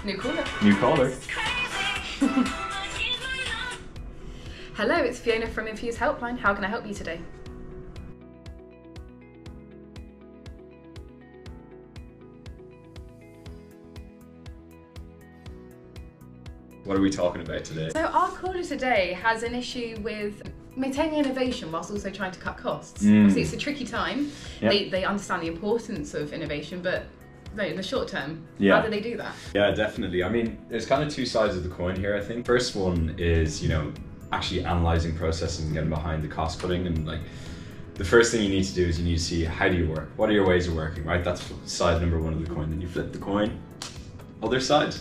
New caller. New caller. Hello, it's Fiona from Infuse Helpline. How can I help you today? What are we talking about today? So our caller today has an issue with maintaining innovation whilst also trying to cut costs. Mm. Obviously it's a tricky time. Yep. They understand the importance of innovation, but in the short term, Yeah. how do they do that? Yeah, definitely. I mean, there's kind of two sides of the coin here, I think. First one is, actually analyzing processes and getting behind the cost cutting. And like, the first thing you need to do is you need to see, how do you work? What are your ways of working, right? That's side number one of the coin. Then you flip the coin, other side,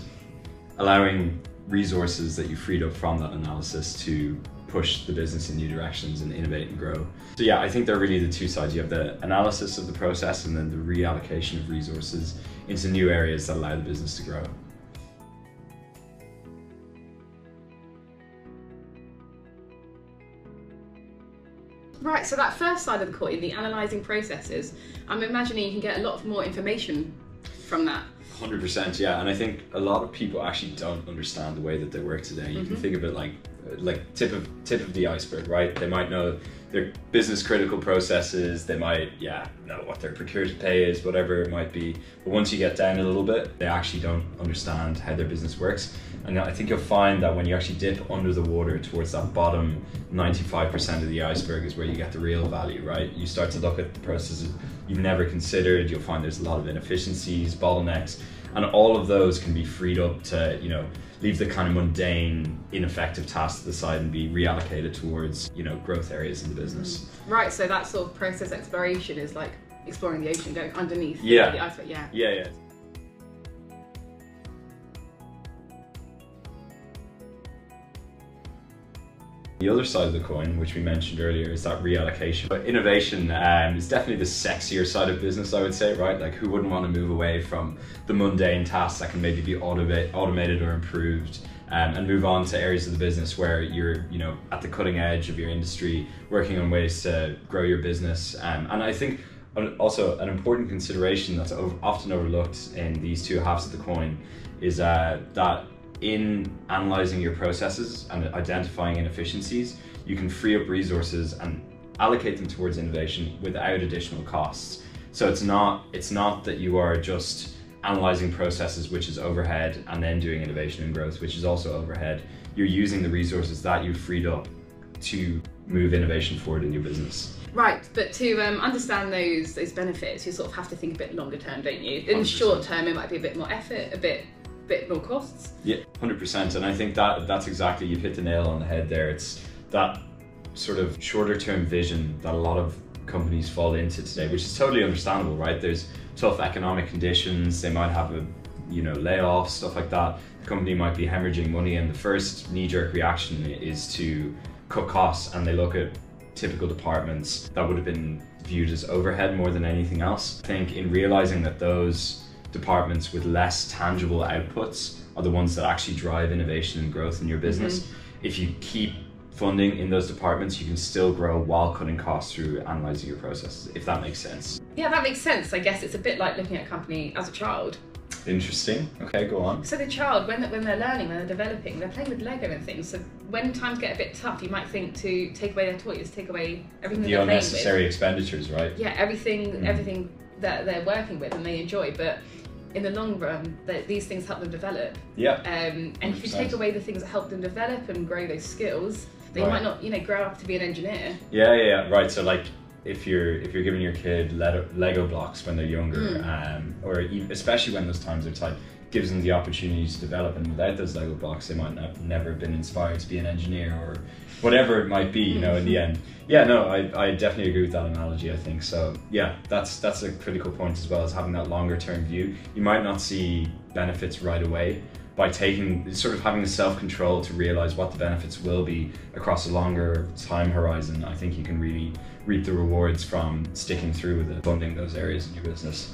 allowing resources that you freed up from that analysis to push the business in new directions and innovate and grow. So yeah, I think they're really the two sides. You have the analysis of the process and then the reallocation of resources into new areas that allow the business to grow. Right, so that first side of the coin, the analysing processes, I'm imagining you can get a lot more information from that. 100%, yeah, and I think a lot of people actually don't understand the way that they work today. You can think of it like tip of the iceberg, right? They might know their business critical processes, they might know what their procure to pay is, whatever it might be. But once you get down a little bit, they actually don't understand how their business works. And I think you'll find that when you actually dip under the water towards that bottom 95% of the iceberg is where you get the real value, right? You start to look at the processes you've never considered, you'll find there's a lot of inefficiencies, bottlenecks, and all of those can be freed up to, leave the kind of mundane, ineffective tasks to the side and be reallocated towards, growth areas in the business. Right, so that sort of process exploration is like exploring the ocean, going underneath the iceberg, Yeah. The other side of the coin, which we mentioned earlier, is that reallocation. But innovation is definitely the sexier side of business, I would say, right? Like, who wouldn't want to move away from the mundane tasks that can maybe be automated or improved, and move on to areas of the business where you're, at the cutting edge of your industry, working on ways to grow your business. And I think also an important consideration that's often overlooked in these two halves of the coin is that in analyzing your processes and identifying inefficiencies, you can free up resources and allocate them towards innovation without additional costs. So it's not that you are just analyzing processes, which is overhead, and then doing innovation and growth, which is also overhead. You're using the resources that you've freed up to move innovation forward in your business. Right, but to understand those benefits, you sort of have to think a bit longer term, don't you? In the 100%. short term, it might be a bit more effort, a bit more costs. Yeah, 100%. And I think that's exactly, you've hit the nail on the head there. It's that sort of shorter term vision that a lot of companies fall into today, which is totally understandable, right? There's tough economic conditions, they might have layoffs, stuff like that. The company might be hemorrhaging money, and the first knee-jerk reaction is to cut costs, and they look at typical departments that would have been viewed as overhead more than anything else. I think in realizing that those departments with less tangible outputs are the ones that actually drive innovation and growth in your business. If you keep funding in those departments, you can still grow while cutting costs through analyzing your processes, if that makes sense. Yeah, that makes sense. I guess it's a bit like looking at a company as a child. Interesting. Okay, go on. So the child, when they're learning, when they're developing, they're playing with Lego and things. So when times get a bit tough, you might think to take away their toys, take away everything that they're playing with. The unnecessary expenditures, right? Yeah, everything that they're working with and they enjoy, but in the long run, these things help them develop. Yeah. And if you take away the things that help them develop and grow those skills, they might not, grow up to be an engineer. Yeah, right. So like, if you're giving your kid Lego blocks when they're younger, or even, especially when those times are tight, gives them the opportunity to develop, and without those Lego blocks, they might never have been inspired to be an engineer or whatever it might be, in the end. Yeah, no, I definitely agree with that analogy, I think. So yeah, that's a critical point, as well as having that longer term view. You might not see benefits right away. By having the self-control to realize what the benefits will be across a longer time horizon, I think you can really reap the rewards from sticking through with it, funding those areas in your business.